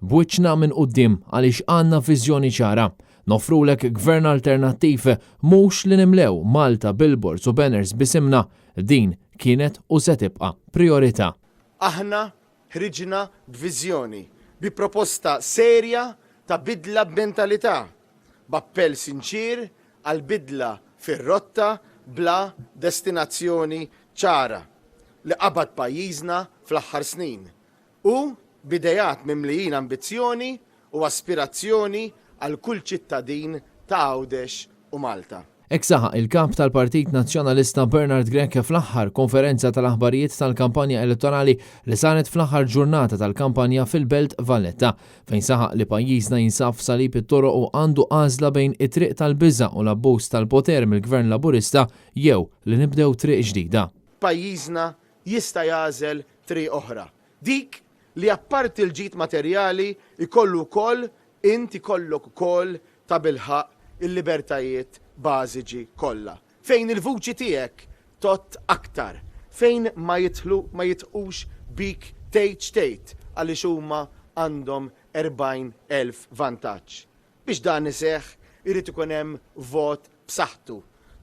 B'wiċċna minn quddiem għaliex għandna viżjoni ċara. Nofrulek gvern alternattiv mhux li nimlew Malta billboards u banners bisimna, din kienet u se tibqa' priorità. Aħna ħriġna b'viżjoni, bi proposta serja ta' bidla b'mentalità, b'appell sinċir għal bidla fir-rotta bla destinazzjoni ċara li qabad pajjiżna fl-aħħar snin u bidejat mimlijin ambizzjoni u aspirazzjoni għal kull ċittadin ta' Għawdex u Malta. Hekk saħaq il-kap tal-Partit Nazzjonalista Bernard Grech fl-aħħar konferenza tal-aħbarijiet tal-kampanja elettorali li saret fl-aħħar ġurnata tal-kampanja fil-Belt Valletta, fejn saħaq li pajjiżna jinsab f'salib it-toroq u għandu għażla bejn it-triq tal-biża' u l-abbuż tal-poter mill-Gvern Laburista jew li nibdew triq ġdida. Pajjiżna jista' jagħżel triq oħra. Dik li apparti l-ġid materjali ikollu wkoll inti kollok ukoll ta' bilħaq il-libertajiet bażiċi kollha. Fejn il-vuċi tiegħek tot aktar, fejn ma jitqux bik tgħid għaliex huma għandhom 40,000 vantaġġ. Biex dan iseħħ irid ikun hemm vot b'saħħtu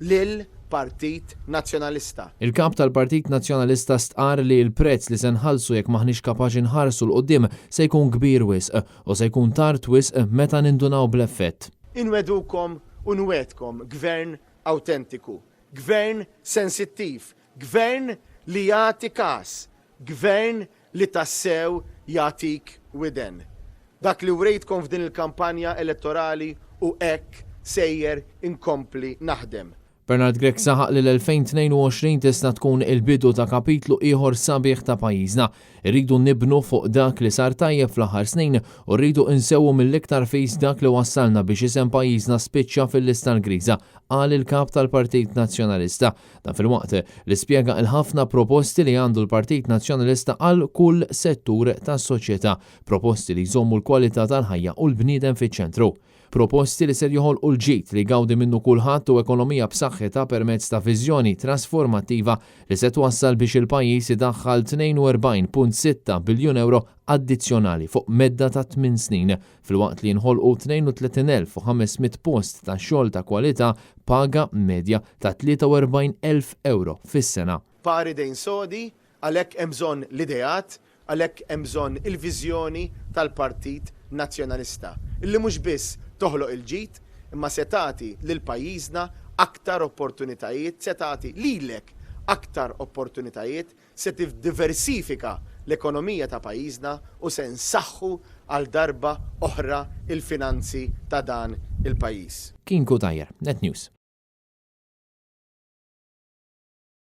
lil Partit Nazzjonalista. Il-kap tal-Partit Nazzjonalista stqar li l-prezz li se nħallsu jekk maħniex kapaċi nħarsu l-qudiem se jkun kbir wisq u se jkun tard wisq meta nindunaw bl-effett. Inwedukom u nwedkom gvern awtentiku, gvern sensittiv, gvern li jagħti każ, gvern li tassew jagħtik widen. Dak li wrejtkom f'din il-kampanja elettorali u hekk sejjer inkompli naħdem. Bernard Grech saħaq li l-2022 tista' tkun il-bidu ta' kapitlu ieħor sabiħ ta' pajjiżna. Irridu nibnu fuq dak li sar tajjeb fl-aħħar snin u rridu insewwu mill-iktar fis dak li wassalna biex isem pajjiżna spiċċa fil-lista l-griża, qal il-kap tal-Partit Nazzjonalista. Dan fil-waqt li spjega l-ħafna proposti li għandu l-Partit Nazzjonalista għal kull settur tas-soċjetà, proposti li jżommu l-kwalità tal-ħajja u l-bniedem fiċ-ċentru. Proposti li ser joħolqu l-ġid li gawdi minnu kulħadd u ekonomija b'saħħitha permezz ta' viżjoni trasformattiva li se twassal biex il-pajjiż idaħħal 42.6 biljun euro addizzjonali fuq medda ta' 8 snin, filwaqt li nħolqu 32,500 post ta' xogħol ta' kwalità paga medja ta' 43,000 euro fis-sena. Pari dejn sodi, għalhekk hemm bżonn l-ideat, għalhekk hemm bżonn il-viżjoni tal-Partit Nazzjonalista, illi mhux biss toħloq il-ġid, imma se tagħti lil pajjiżna aktar opportunitajiet, se tagħti lilek aktar opportunitajiet, se tiddiversifika l-ekonomija ta' pajjiżna u se nsaħħu għal darba oħra il-finanzi ta' dan il-pajjiż. Kien Kutajjer, Net News.